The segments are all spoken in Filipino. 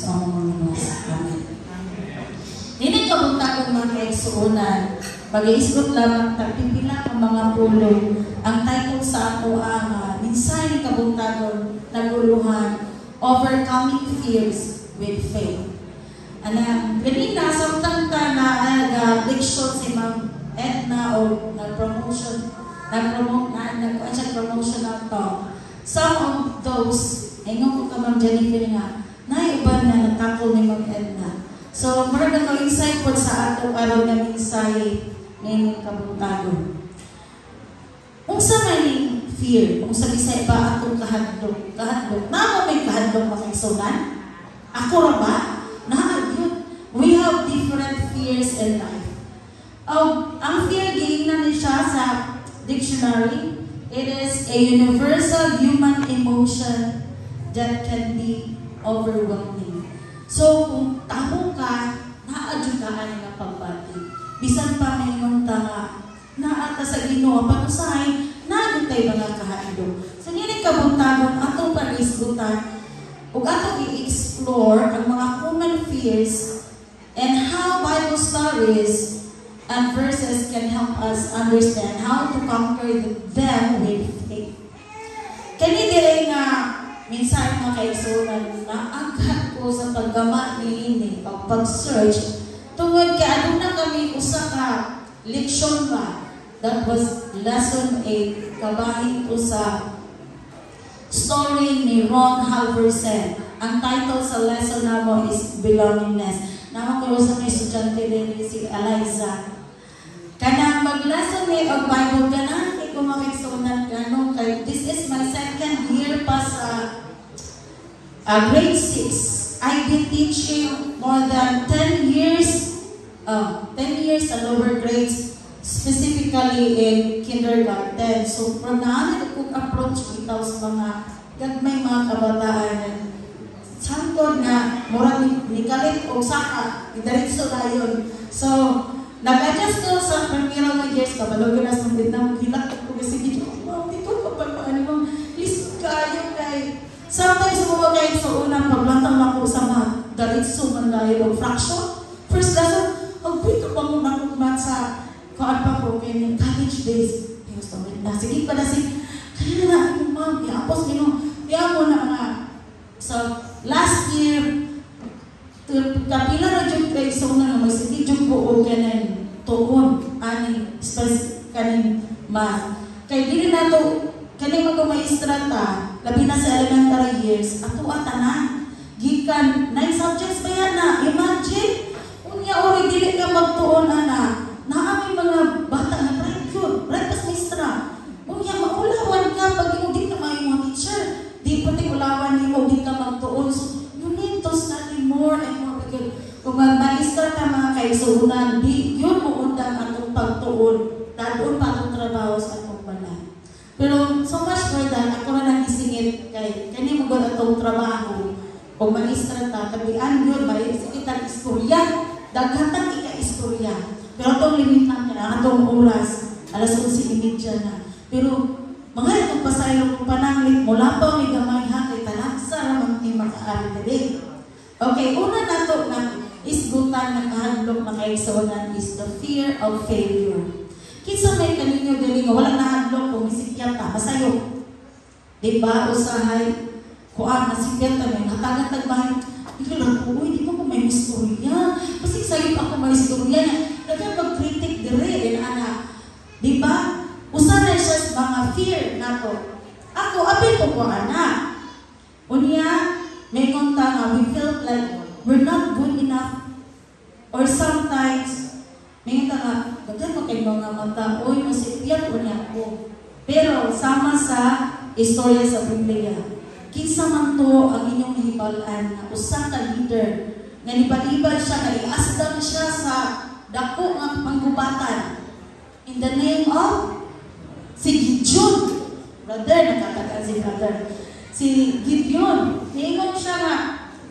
sa mga Amen. Hindi kabuntagon mga kaigsuunan, mag-iisgot lamang tagpipila ang mga pulong. Ang title sa ato ang Minsay kabuntagon naguluhan, Overcoming Fears with Faith. Ganina, samtang ta na leksyon si Ma'am Edna o nag-promotion na to. Some of those, ingon ko ka Ma'am Jennifer nga, naiuban na natakol ni Ma'am Edna. So, marag na insight po sa ato araw na minsay ng kabuntagon. Kung sa maning fear, kung sa bisay ba atong kahadlok, na may kahadlok makiksunan? Ako ra ba? We have different fears in life. Ang fear, giingnan ni siya sa dictionary. It is a universal human emotion that can be overwhelming. So, kung tamo ka, naadyugaan nga pagbati. Bisan pa may tanga, naata sa Ginoo, panusay, naagutay mga kahadlok. So, nini kabuntagon, atong pag-isgutan, ug atong i-explore ang mga common fears and how Bible stories and verses can help us understand how to conquer them with faith. Kani dili nga minsan mga kaigsunan na aghat ko sa paggama ni pag-search tungod kay aduna kami usa ka leksyon ba. That was lesson 8 kabahin ko sa story ni Ron Halverson. Ang title sa lesson namo is Belongingness. Naman ko sa may estudyante din si Eliza. Kanang mag-lesson ni og Bible ka hindi ko makiksunan gano'n. This is my second year pa sa grade 6. I've been teaching more than 10 years sa lower grades, specifically in kindergarten. So, from naanin kong approach itaw sa mga gagmay mga kabataan. Santod na, mura ni kalit o saka, idaritso na yun. So, nag-adjust ko sa primero na years, kabalogan na sa Vietnam, hilak ko kasi dito, dito ko pa paano mong list kayo kay. Sometimes mo kayo sa unang paglantang ako sa mga daritso man dahil o fraction. First lesson, agpito pa muna kong mat sa kuan pa ko kay college days. Sige pa na kaya na ako ma'am, iapos mo na nga. So, last year, kapila na dyan kayo sa una naman, sige dyan ko o kanin tuon, aning kanin math. Kaya dili na ito, kanin mag-maestra ta, labi na sa elementary years, ato atanan. Gikan, 9 subjects ba yan na? Imagine, unya ori dili ka magtuon na naaming mga bata na bright yun, bright pas maestra. Unya, maulawan ka pag yung di na may mga teacher. Di pati ulawan ni mo, di ka magtuon. So, you need to study more and more. Because kung mag-maestra ka mga kaisunan, di yun mo undang atong pagtuon. Doon pa atong trabaho sa atong pala. Pero so much more than, ako na nang isingit kay kani mo gud atong trabaho. Kung maestra ta, tabian yun, maisip kitang istorya. Daghatan ika-istorya. Pero itong limitan na, atong oras, alas 11:30 na. Pero, mga itong pasayong pananglit, mula pa may gamay ha, kay talaksa ramang di makaari dali. Okay, una na ito na isgutan na kahadlok na kaigsunan is the fear of failure. Kinsa may kaninyo dali nga, walang nahadlok kung isikyat ta, masayo. Diba, usahay, kuan, masikyat ta, may hatagatag bahay, ikaw lang po, di mo ko may istorya. Kasi sa'yo pa ako may istorya niya. Kaya mag-critic dire, anak. Diba? Usanay siya sa mga fear na to. Ako, apil ko anak. Unya, may konta nga, we felt like we're not good enough. Or sometimes, may konta nga, bagay mo kayo mga mata, uy, masipiyat unya ko. Pero, sama sa istorya sa Biblia. Kinsa man to ang inyong hibalan na usa ka leader nga nibaliban siya nga iasdam siya sa dako nga panggubatan in the name of si Gideon. Brother, nakatagan si brother. Si Gideon, niingon siya nga,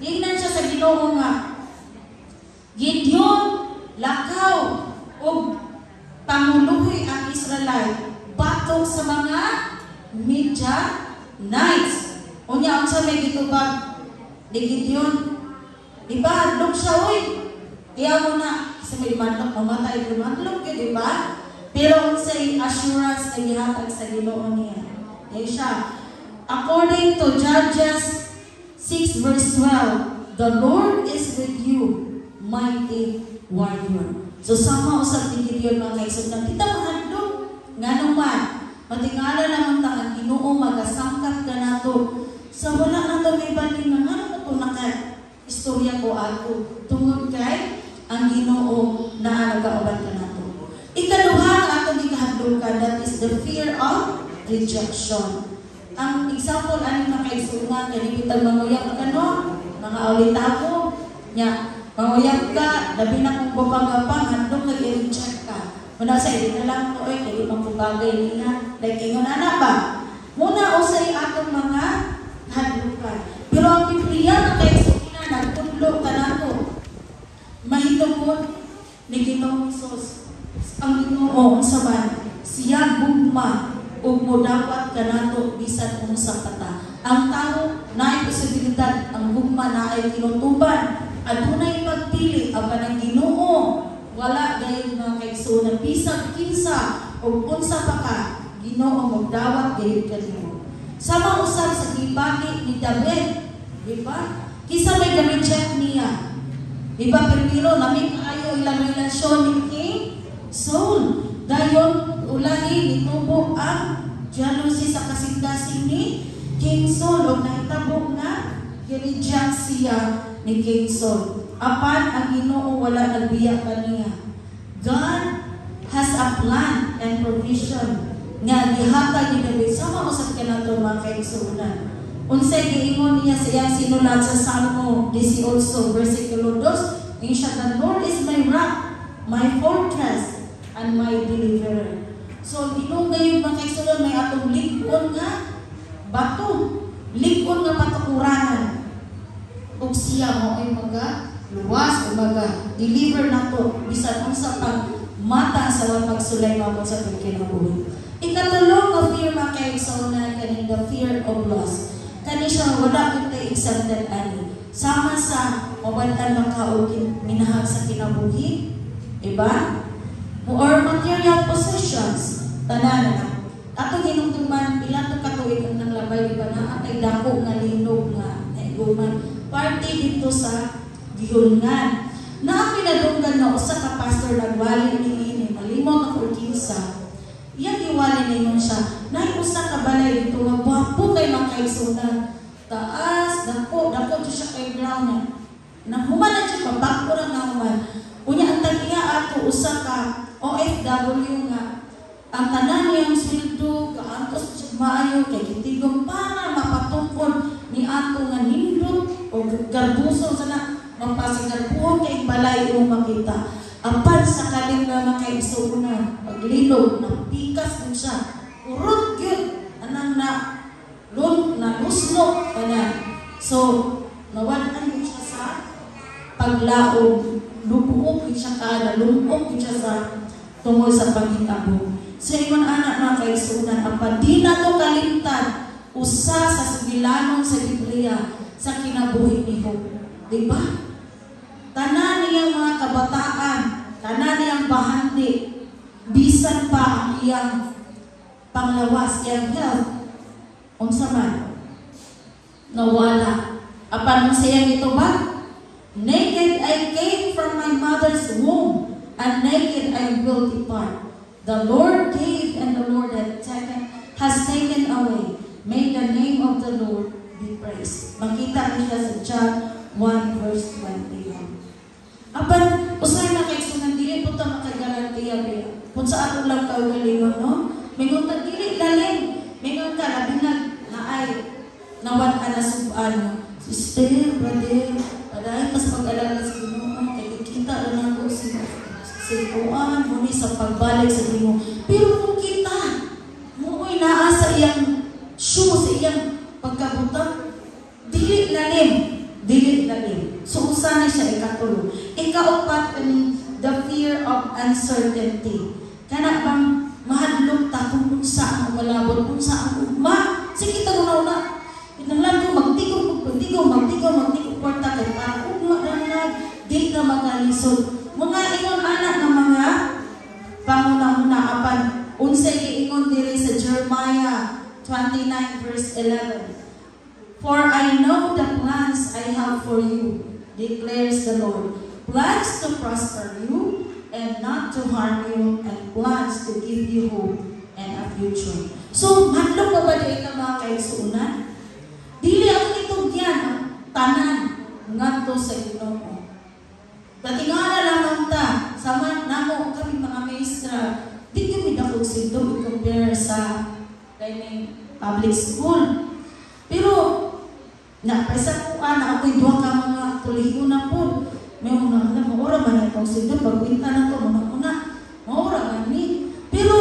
niingnan siya sa Ginoo nga, Gideon, lakaw o panguluhi ang Israelite batok sa mga Midianites. Unya ang sa may gitubag ni Gideon, Diba? Hadlok siya, uy. Kaya mo na, kasi may madlok, mamatay ko madlok yun, diba? Pero sa assurance na gihatag sa Ginoo niya. Yan siya. According to Judges 6 verse 12, the Lord is with you, mighty warrior. So sama usap ni Gideon mga kaigsunan, kita mahadlok. Nga naman, matingala naman ta ang Ginoo magasangkat ka nato. Sa wala na to may baling nga ano to istorya ko ako. Tungod kay ang Ginoo na nagauban ka nato. Ikaduha ang atong gikahadlokan, that is the fear of rejection. Ang example ani na kaigsunan kanibitan manguyab ka no, mga awlitabo nya. Manguyab ka, labi na kung bubang-gapang, handong nag-i-reject ka. Muna sa hindi na lang ito eh, kaya ibang pabagay nila. Like, ingon na ba? Muna o sa atong mga hadlukan. Pero ang Biblia na kayo sa ina, nagtudlo ka na ito. Mahitungod ni Ginoong Isus. Ang Ginoo, ang saban, siya gugma o mo dapat ka na ito bisan kung sa kata. Ang tao na ay posibilidad, ang gugma na ay kinutuban. Adunay pagpili apan ang Ginoo wala gayon mga kaigsunan bisag kinsa o unsa pa ka Ginoo magdawat gayon kanimo. Sama usab sa gibagi ni David, di ba? Kisa may reject niya. Di ba primero nami kaayo ilang relasyon ni King Saul. Dayon ulahi nitubo ang jealousy sa kasing-kasing ni King Saul o nahitabo nga reject siya ni King Saul. Apan ang Ginoo wala nagbiya kaniya. God has a plan and provision nga gihatag ni David sama usab kanato mga kaigsunan. Unsay giingon niya sa iyang sinulat sa Salmo 18 versikulo 2, in siya, the Lord is my rock, my fortress, and my deliverer. So Ginoo gayon mga kaigsunan may atong lig-on nga bato, lig-on nga patukurangan. Ug siya mo ay luwas o deliver na to bisan unsa pag mata sa wala pagsulay mo sa kinabuhi. Ikatulong nga fear mga kaigsunan kaning the fear of loss. Kani siya wala kitay exempted ani. Sama sa mabatan makaugin minahag sa kinabuhi, diba? Or material possessions, tanan na. Ato ginungtuman ilan to katuig ang labay diba na atay dako nga linog nga naiguman. Parte dito sa gihulngan. Na ang pinadunggan na usa ka pastor nagwali ni malimot ako kinsa. Iyang giwali ningon siya. Nay usa ka balay dito nga gwapo kay makaigsunan. Taas, dako siya kay ground. Nanghuman na siya pabako ra naman. Unya ang tagiya ato usa ka OFW nga. Ang tanan niyang sweldo kaantos siya maayo kay gitigom para mapatungkol ni ato nga nindot o garbuso sana magpasigarbuhon kay balay o makita. Apan sa kaling na makaigsunan, paglilog, napikas mo siya. Urot yun, anang na lusno ka na. So, nawalan mo siya sa paglaog, lubuok siya ka, lumok siya sa tungkol sa pagkitabo. So, ingon anak na kaigsunan, apan di na to kalimtan, usa sa sugilanon sa Biblia, sa kinabuhi ni Job. Diba? Tanan niyang mga kabataan, tanan niyang bahandi, bisan pa ang iyang panglawas, iyang health, unsa man, nawala. Apan sayang ito ba? Naked I came from my mother's womb, and naked I will depart. The Lord gave, and the Lord has taken away. May the name of the Lord be praised. Makita niya sa John 1 verse 21. Apan, usay na kaigsunan, dili po ito makagarantiya biya. Kung sa ato lang kaugalingon, no? Mingon ka, dili lalim. Mingon ka, labinag na ay nawan na subuan. Sister, brother, padahin kas pag-alala sa Ginoo, kaya kita na ako si Kuan, muni sa pagbalik sa Ginoo. Pero kung kita, muoy naa sa iyang shoe, sa iyang pagkabutang, dili lalim. So, usanay siya ikatulo. Ikaupat, the fear of uncertainty. Kana bang mahadlok ta kung saan ang malabot, kung saan ang ugma. Sige, ito na. Pinanglan ko, magtigo, kwarta kay para ugma na kalisod. Mga ingon anak ng mga panguna-una apan unsay giingon diri sa Jeremiah 29 verse 11. For I know the plans I have for you, declares the Lord. Plans to prosper you and not to harm you, and plans to give you hope and a future. So, hadlok pa ba di ka mga kaigsuunan? Dili ang itugyan ang tanan ngadto sa Ginoo. Katingala lamang ta, sama namo kami mga maestra, di kami dakog sinto i-compare sa public school. Pero, napresa ko na ako'y duha ka mga kuliho na po. May una, maura ba na itong sinto, pagwinta na ito, una, maura ba ni? Pero,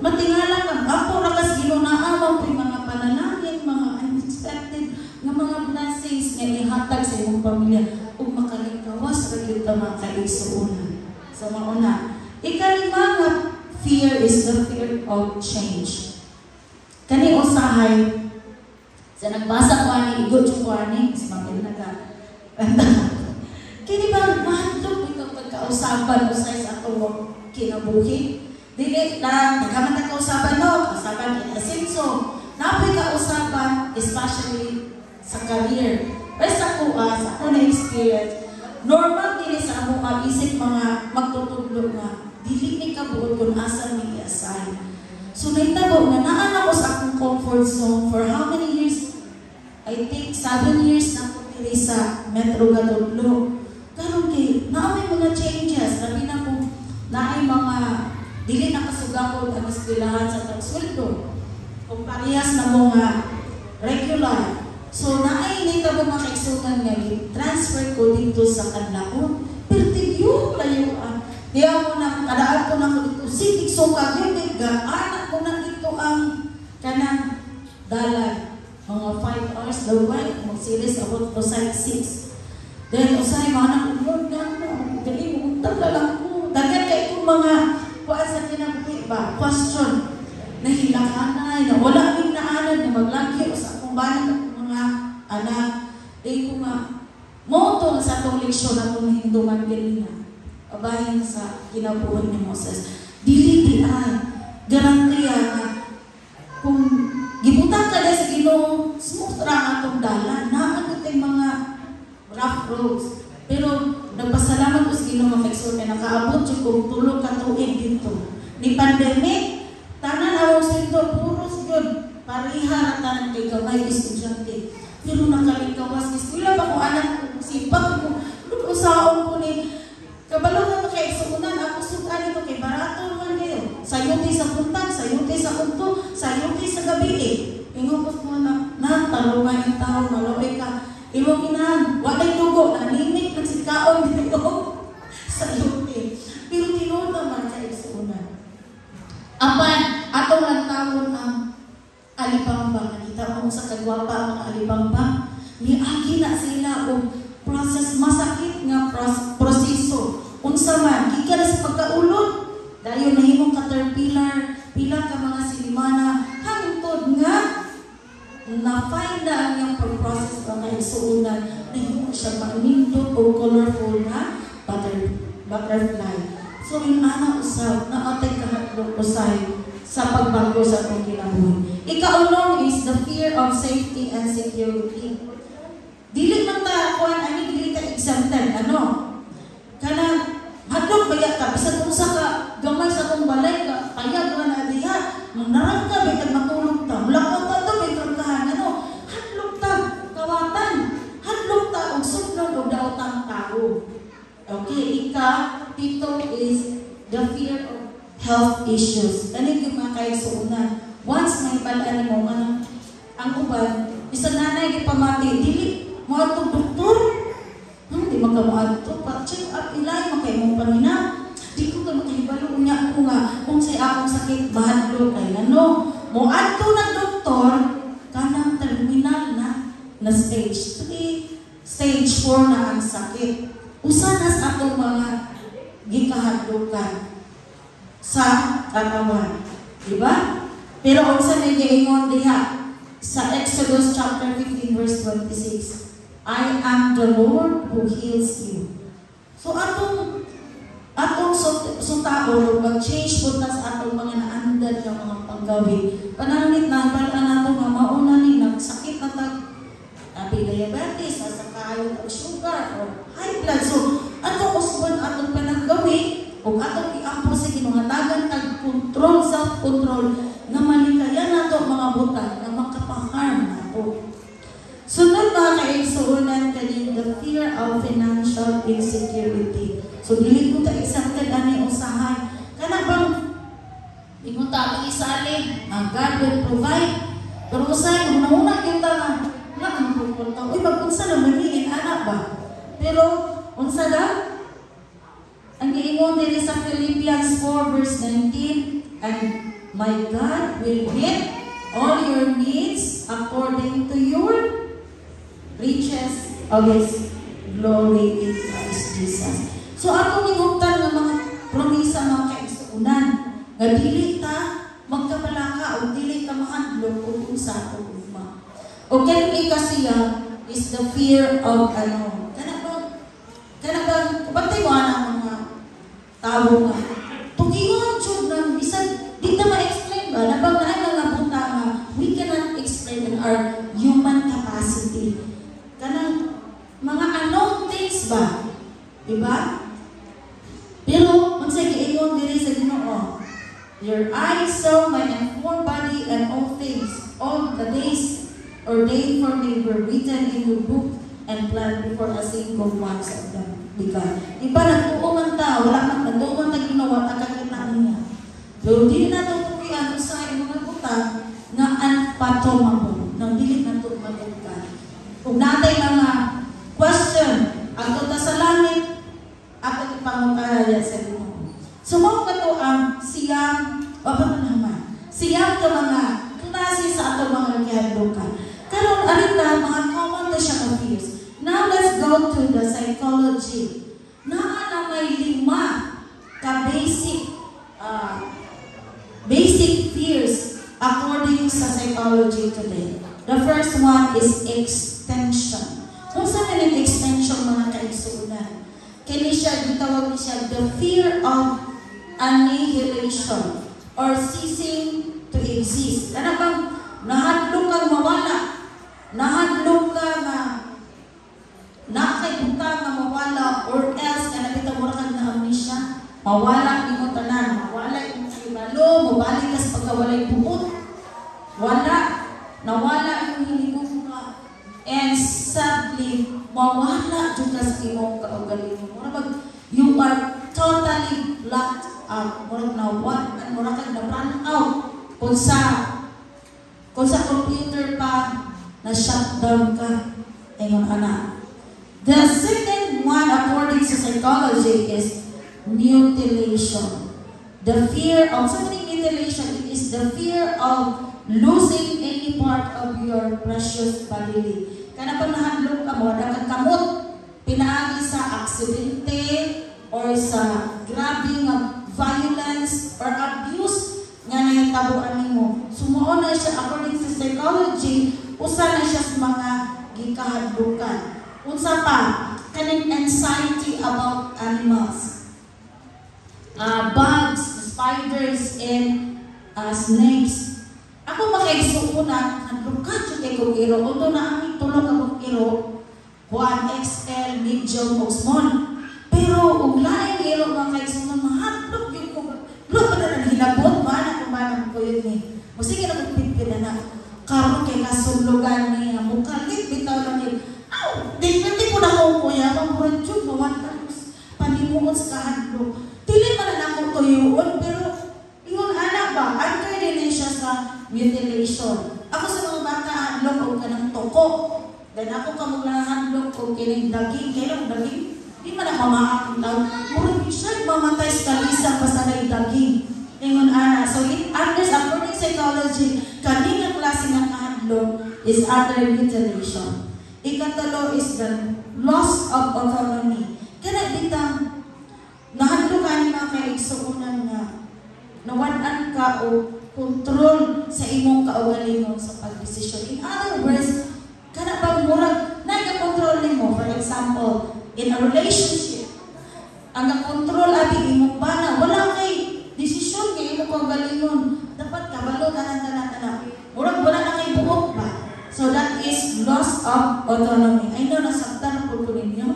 matingala ka, ako rakas ginunaawa po yung mga panalangin, mga unexpected, ng mga blessings nga ihatag sa iyong pamilya o makalikawas sa kita mga kaigsuunan. Sa mauna, ikalima nga fear is the fear of change. Kani usahay, sa nagbasa ko ani, igot yung ko ani, mas mabili na ka. Kini ba, mahantog itong pagkausapan usay sa atong kinabuhi? Dili lang, nagkaman na kausapan no, kausapan in asenso. Napoy kausapan, especially sa career. Pero sa ako na experience, normal din sa among isip mga magtutudlo nga, dili ni kabuot kung asa may i-assign. So naitabo na naan ako sa akong comfort zone for how many years? I think 7 years na ako dili sa Metro Gadodlo. Karon kay naamay mga changes, labi na kung naay mga dili nakasugakod ang eskwelahan sa tagsweldo. Kung parehas na mga regular. So naay nitabo mga kaigsunan nga transfer ko dito sa kanlaon. Pero tigyo layuan. Di ako na kadaan ko na ko dito. Sitig so kagyo anak ko na dito ang kanang dalan. Mga 5 hours the way, mag-series about to site 6. Then, usay, mga nakulod na ako. Dali, muntag na lang ko. Dagan kayo kong mga kuhaan sa kinabuhi ba? Question. Nahilakanay, na wala rin naanan na maglagi o sa akong bayan ng mga anak. Dahil ko nga, moto sa itong leksyon na itong hinduman ganina. Abahin sa kinabuhi ni Moses. Dili ay, garantiya na kung gibutan ka na sa Ginoo, smooth ra atong dalan. Naan itong mga rough roads. Pero nagpasalamat ko sa Ginoo mga na nakaabot yung kung tulog ka tuig dito. Ni pandemic, tanan awang sinto, puros yun. Pariha tanan kay gamay estudyante. Pero nakalikawas, eskwela pa ko anak ko, sipag ko, lukusaon ko ni, kabalo na makaigsuunan, ako sukan ito kay barato naman kayo. Sayuti sa puntag, sayuti sa kunto, sayuti sa gabi eh. Ingopos mo na, talungan yung tao, maloy ka. Imong inahan, walay dugo, nanimik, nagsikaon dito. Sayuti. Pero tinuod naman kaigsuunan. Apan, atong nagtawon ang alibamba. Nakita mo sa kagwapa ang mga alibamba. Niagi na sila o process, masakit nga proseso. Unsa man, gikan sa pagkaulod, dayon nahimong caterpillar, pila ka mga silimana, hangtod nga na-find na ang iyang pag-process ng kaigsuunan, nahimong siya manindot o colorful na butterfly. So yung ana usab, naatay kahatlong usay sa pagbago sa atong kinabuhi. Ikaulong is the fear of safety and security. Dili man ta kuan ani dili ka exempted ano? Kana hadlok baya ka bisan unsa ka gamay sa tong balay ka payag ra na diha manarang ka bitag matulog ta mulakaw ta to bitag kahan ano hadlok ta kawatan hadlok ta og sudlon og daotang tao. Okay, pito is the fear of health issues. Ani yung mga kaigsuunan. Once may balaan mo ang uban, isa nanay gipamati dili mo atong doktor. Di magkamuadto, pa-check up ilay, makay mong pangina. Di ko ka makahibalo niya ako nga, kung say akong sakit, bahadlo kay ano. Muadto na doktor, kanang terminal na stage 3, stage 4 na ang sakit. Usanas atong mga gikahadlukan sa katawan. Diba? Pero kung sa nag-iingon diha, sa Exodus chapter 15 verse 26, I am the Lord who heals you. So atong tao mag-change po sa atong mga naandan ng mga panggawi. Pananamit na pala nato nga mauna ni nagsakit na tag diabetes, sa kayo ng sugar or high blood. So atong usbon atong pananggawi o atong iampo sa ginungatagan tag control, self-control na malikayan nato mga butang na makapaharm nato. Sunod mga kaigsuunan kanin, the fear of financial insecurity. So dili ko ta exempted ani usahay. Kana bang ingon ta isalin, God will provide. Pero usahay kung nauna kita nga ang pupunta. Uy, mag-unsa na maniin anak ba? Pero unsa daw? Ang giingon diri sa Philippians 4 verse 19, and my God will meet all your needs according to your riches of His glory in Christ Jesus. So atong gihuptan nga mga promisa mga kaigsuunan nga dili ta magkabalaka o dili ta mahadlok kung unsa o ugma. O kani kasiya is the fear of kana bang batay mo ana mga tao nga tugingon jud nang bisan di ta ma-explain ba na bang naay mga buta nga we cannot explain in our human capacity. Kanang mga unknown things ba? Diba? Pero, unsay giingon diri sa Ginoo, your eyes saw my informed body and all things, all the days ordained for me were written in your book and planned before a single one of them began. Iba nagtuungan ta, wala man nagtuungan ta Ginoo ta kakita niya. Pero di na tutukian sa imong butang nga unfathomable, nang dili na to mabutkan. Kung natay mga question, ato ta sa langit, ato ipangutaya sa Ginoo. Sumo ka to ang siyang, siyang ka mga klase sa ato mga gihadlokan. Karon arita mga common to siya ka fears. Now let's go to the psychology. Naa na may 5 ka basic fears according sa psychology today. The first one is extension. Kung saan na extension mga kaigsuunan? Kini siya, gitawag siya the fear of annihilation or ceasing to exist. Ano bang nahadlok kang mawala? Nahadlok ka na nakaibuta nga mawala or else ka nabita mo kang na amnesia? Mawala ni mo tanan, mawala yung ibalo, mabalik ka sa pagkawalay buot. Wala. Nawala yung hinigong ka. And sadly, mawala dyan ka sa imong kaugalingon. You are totally blocked out. Murag na what? Murag kang na-run out. Kung sa computer pa, na-shutdown ka. Ayun, anak. The second one, according to psychology, is mutilation. The fear of, mutilation, it is the fear of losing any part of your precious body. Kana pag nahadlok ka mo, nagkakamot, pinaagi sa aksidente or sa grabe nga violence or abuse nga nahitabuan nimo. Sumuo na siya, according to psychology, usa na siya sa mga gikahadlukan. Unsa pa? Kaning anxiety about animals. Bugs, spiders, and snakes. Ako makaigsuunan, handlukat yung kay kong iro. Although na aming tulog akong iro, 1XL, medium, o small. Pero, kung laing iro mga kaigsuunan, mahadlok yung kong, lo pa na hinabot, manang ko yun eh. O sige na magpipila na, karoon kay kasunlugan niya, mukalit, bitaw lang yun. Di ko na kong kuya, mamurad yun, mawala, panimuon sa kahadlok. Tili man na akong tuyuon, pero, yun anak ba, under din siya sa mutilation. Ako sa mga bata, hadlok o ka ng toko. Then ako ka mga hadlok o kining daging. Kailang daging? Di man na mamaakong tao. Murag siya mamatay sa kalisang basta na daging. Ingon ana. So under according psychology, kaning klase ng hadlok is under mutilation. Ikatalo is the loss of autonomy. Kaya bitang nahadlokan mga kaigsuunan nga nawalan ka o control sa imong kaugalingon sa pagdesisyon. In other words, kana bang murag nagka-control nimo, for example, in a relationship, ang control abi imong bana, wala kay desisyon kay imo kaugalingon. Dapat kabalo tanan. Murag wala na kay buot ba? So that is loss of autonomy. I know nasaktan po ko ninyo.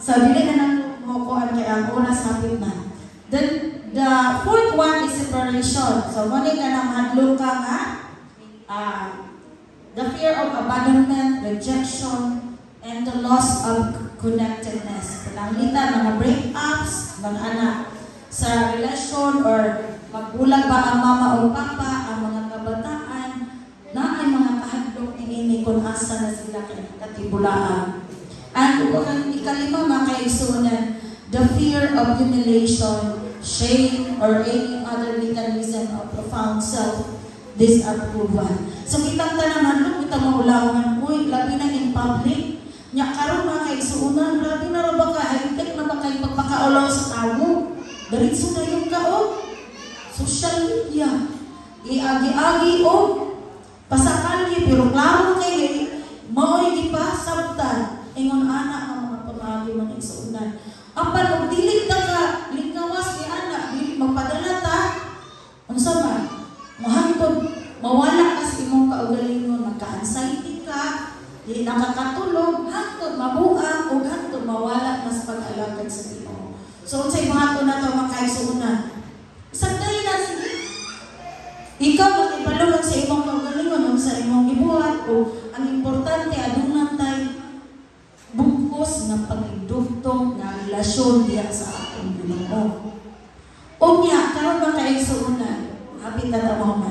So dili na nang mo ko ang kay ang oras hapit na. Then the fourth one is separation. So mali ka nang hadlong ka nga the fear of abandonment, rejection, and the loss of connectedness. Pananglitan, mga breakups, mga anak sa relasyon or magbulag ba ang mama o papa, ang mga kabataan, na ay mga kahadlok ini kung asa na sila katibulaan. And kung ikalima mga kaigsunan, the fear of humiliation, shame, or any other mechanism of profound self-disapproval. So kitang tanaman, no, kita maulawan, uy, labi na in public, nya karon mga kaigsunan, labi na ba ka, high-tech na ba kayo pagpakaulaw sa tao? Diretso na yung kao. Social media. Iagi-agi o pasakalye, pero klaro kayo, maoy di pa sabtan, ingon anak ang mga pamagi mga igsunan. Apan og dili ta ka lingkawas ni anak, dili magpadala ta. Unsa man? Mahantod, mawala ka sa imong kaugalingon, magka-anxiety ka, di nakakatulog, hantod mabuang ug hantod mawala mas pag-alagad sa Ginoo. So unsay buhaton nato mga kaigsunan? Sagday na sige. Ikaw magibalo sa imong kaugalingon o sa imong gibuhat o ang importante adungan tay bugos nga pagdugtong nga relasyon diya sa atong Ginoo. Unya karon ba kaigsunan? Hapit na tamaw.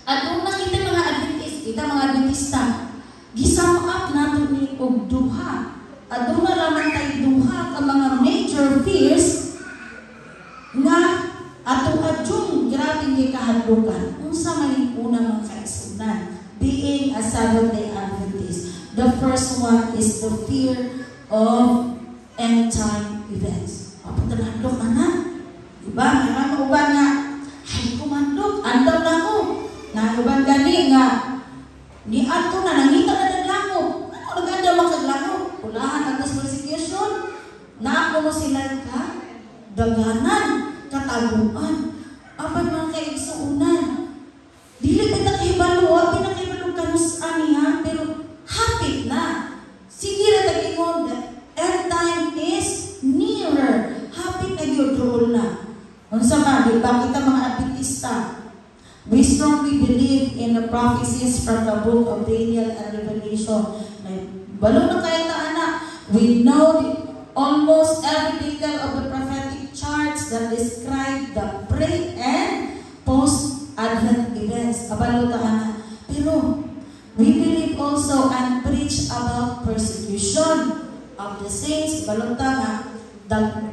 Aduna kita mga Adventista, gisum up nato ni og duha. Aduna lamang tay duha ka mga major fears nga ato adjung grabe ni kahadlukan. Unsa man ang una mga kaigsunan? Being a Seventh-day Adventist. The first one is the fear of end-time events. Papuntanadlok na. Diba? May uban nga, ay kumandok, andam na ko. Uban gani nga, ni ato na, nangita na naglango. Ano, naganda makaglango? Ulahan atas persecution. Na ako mo sila ka, daganan, kataguan. Apan mga kaigsuunan. Dili pinakahibalo, pinakahibalo kanus aniha, pero hapit na. Sige na tagingon, end time is nearer. Hapit na yun na. Unsa man, di ba kita mga Adventista? We strongly believe in the prophecies from the book of Daniel and Revelation. Balo na kayo na anak. We know almost every detail of the prophetic charts that describe the pre- and post-Advent events. Kabalo ta anak. Pero we believe also and preach about persecution of the saints. Balota nga,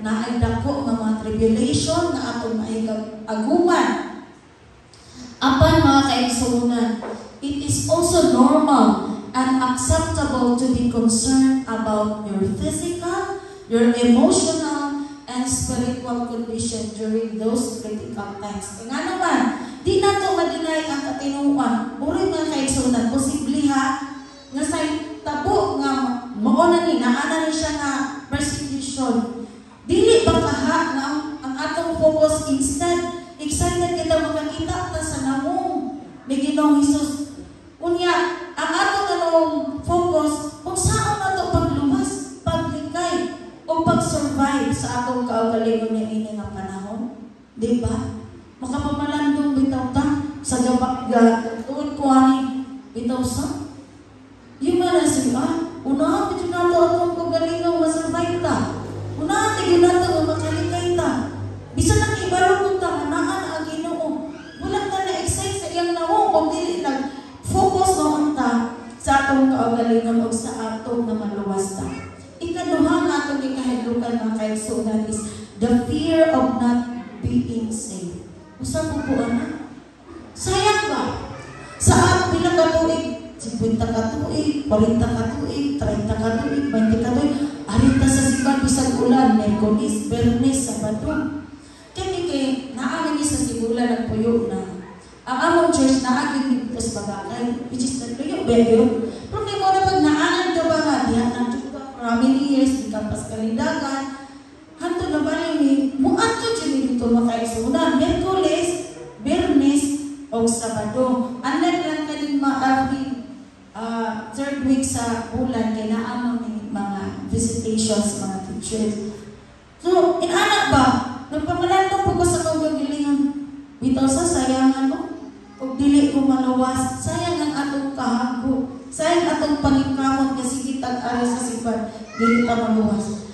naay-dako nga mga tribulation na atong aguman. Apan mga kaigsunan, it is also normal and acceptable to be concerned about your physical, your emotional, and spiritual condition during those critical times. Nga naman, di na ito madinay ang katinuan. Uri mga kaigsunan, posible ha, nga sa tabo nga mauna ni, naana ni siya nga persecution. Dili ba kaha nga ang atong focus instead, excited kita makakita ta sa namong ni Ginoong Hesus. Unya, ang atong focus, kung saan na ito paglumas, paglikay, o pag-survive sa atong kaugalingon niya ini nga panahon. Diba? Makapamalandong bitaw ta sa gabak tuon ko ani bitaw sa. Yung mana siya, unahan ito na ito atong kaugalingon ma-survive ta. Unahan ito na ito makalikay ta. Bisa nang ibalong ta, manaan ang Ginoo. Wala ta na-excite sa iyang nawong kung dili lang focus noon ta sa atong kaugalingon o sa atong na maluwas ta. Ikaduha nga atong ikahidlukan mga kaigsunan is the fear of not being safe. Usa po po ana? Sayang ba? Sa pila ka tuig? 50 ka tuig, 40 ka tuig, 30 ka tuig, 20 ka tuig, arita sa sibat bisag ulan, Miyerkules, Biyernes, Sabado. Kami kay naamang sa sibulan at puyo na ang among church naaging dito sa bagay, which is the puyo, bebe. Pero kay mo na pag naanan ka ba nga, diyan ang juga, marami many years, ikampas kalidagan, hanto na ba ni muadto dyan dito makaigsunan, Merkules, Biyernes, o Sabado. Unlike lang kaning third week sa bulan, kaya naamang ni mga visitations, mga teachers. So, inanak ba? Nagpamalandong po ko sa kagagilingan. Bitaw sa sayangan mo. Kung dili ko maluwas, sayang ang atong kahago. Sayang atong paningkamot kasi kitag aras sa sipan. Dili ka maluwas.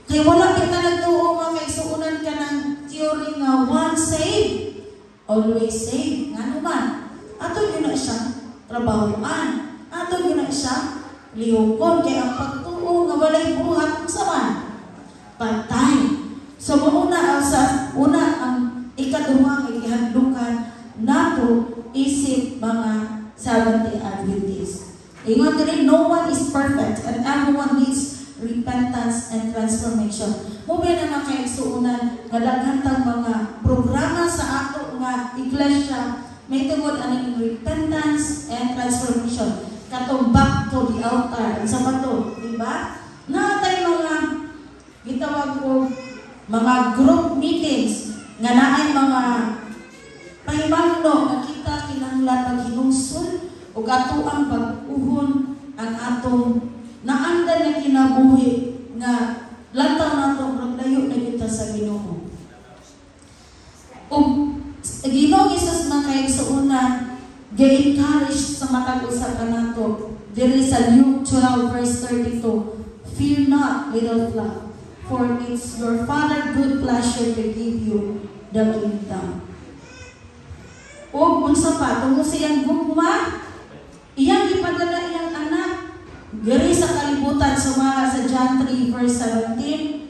Kaya wala kita nagtuo mga kaigsuunan ka ng theory nga once saved, always saved. Nga naman, ato yun na siya trabahoan. Ato yun na siya lihokon. Kaya ang pagtuo nga walay buhat kung saman. Patay. So, una ang ikaduhang ikihandlukan nato isip mga Seventh-day Adventists. Ingon din, no one is perfect and everyone needs repentance and transformation. Mubay na mga kaigsuunan nga daghang mga programa sa ato nga iglesia may tungod aning repentance and transformation. Katong back to the altar. Sa bato, di ba? Natay mga gitawag ko mga group meetings nga naay mga pahimangno nga kita kinahanglan maghinungsun ug ato ang pag-uhon ang atong naanda na kinabuhi nga lantaw nato maglayo na kita sa Ginoo. Ug Ginoo Jesus man kay sa una ga-encourage sa matag usa kanato diri sa Luke 12 verse 32. Fear not, little flock, for it's your Father good pleasure to give you the kingdom. O unsa pa tungod sa iyang gugma, iyang ipadala iyang anak diri sa kalibutan sumara sa John 3 verse 17.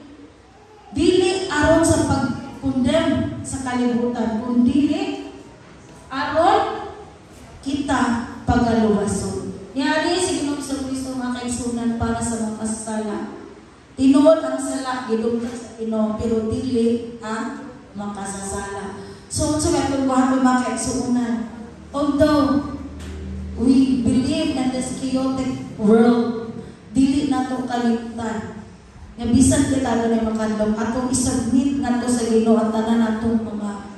Dili aron sa pagkondem sa kalibutan, kundi aron kita pagaluwason. Yari si Ginoong Kristo mga kaigsunan para sa mga kasala. Tinuod ang sala gidugtong sa Ginoo pero dili ang makasasala. So kung mga kaigsunan, although we believe in this chaotic world, dili nato kalimtan nga bisan kita na makadlok atong isubmit ngadto sa Ginoo at tanan natong mga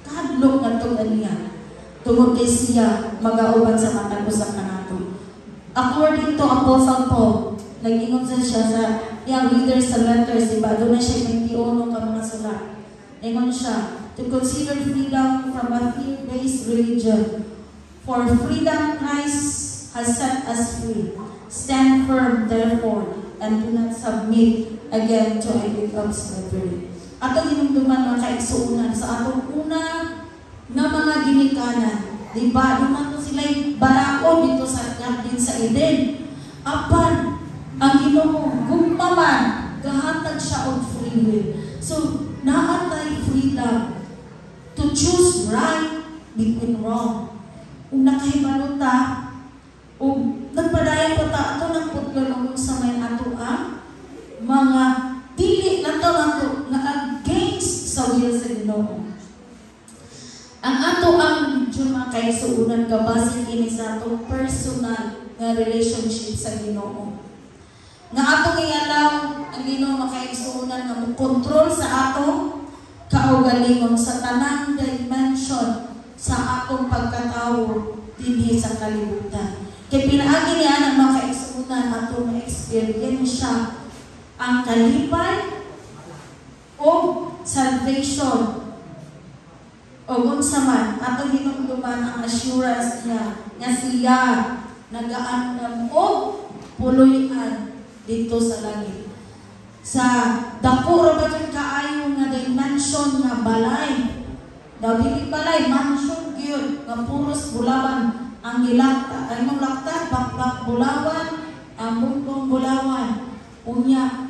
kadlok ngadto kaniya tungod kay siya magauban sa matag usa kanato. According to Apostle Paul, nag-ingon siya sa iyang readers sa letters, diba? Doon na siya nagtiuno ka mga sulat. Ingon siya, to consider freedom from a fear-based religion. For freedom Christ has set us free. Stand firm, therefore, and do not submit again to a yoke of slavery. Atong hinumduman mga kaigsuunan sa atong una nga mga ginikanan. Diba? Doon na sila'y balaod dito sa Garden sa Eden. Apan, ang Ginoo gugmaman, gahatag siya og free will. So, naatay freedom to choose right between wrong. Kung nakahibalo ta, o nagpadayan po ta, ito ng putlong sa may ato ang mga dili na ito na against sa will sa Ginoo. Ang ato ang mga kaigsuunan kabasig ini sa atong personal nga relationship sa Ginoo. Nga atong ialaw ang Ginoo makaigsuunan nga mo-control sa atong kaugalingon sa tanang dimension sa atong pagkatawo dinhi sa kalibutan. Kay pinaagi niya ang mga kaigsuunan atong experience siya ang kalipay o salvation. O unsa man atong hinumduman ang assurance niya nga siya nagaandam o puloy-an dito sa langit. Sa dako ra ba jud kaayo nga dimension nga balay. Daw dili balay mansion gyud nga puros bulawan ang gilakta. Ay mong lakta bakbak bulawan, ang bumbong bulawan. Unya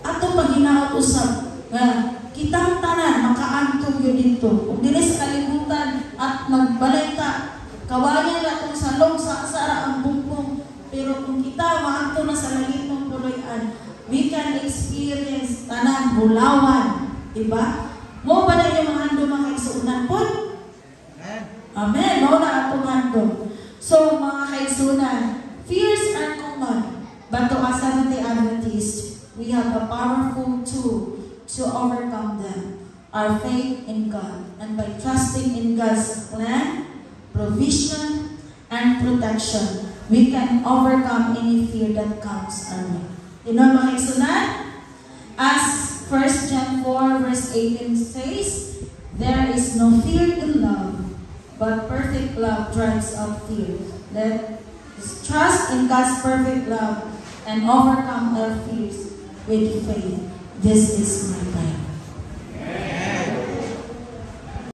ato paginaot usab nga kitang tanan makaantog yun dito. Kung dili sa kalibutan at magbalay ta, kawayan na itong salong sa asara ang bumbong. Pero kung kita maanto na sa langit ng puloy-an, we can experience tanan bulawan. Diba? Mo ba na yung mga hando mga kaigsuunan po? Amen. Mo na atong hando. So mga kaigsuunan, fears are common. But to us as Seventh-day Adventists, we have a powerful tool to overcome them. Our faith in God. And by trusting in God's plan, provision, and protection, we can overcome any fear that comes our way. You know mga igsunan? As 1 John 4 verse 18 says, there is no fear in love, but perfect love drives out fear. Let us trust in God's perfect love and overcome our fears with faith. This is my prayer.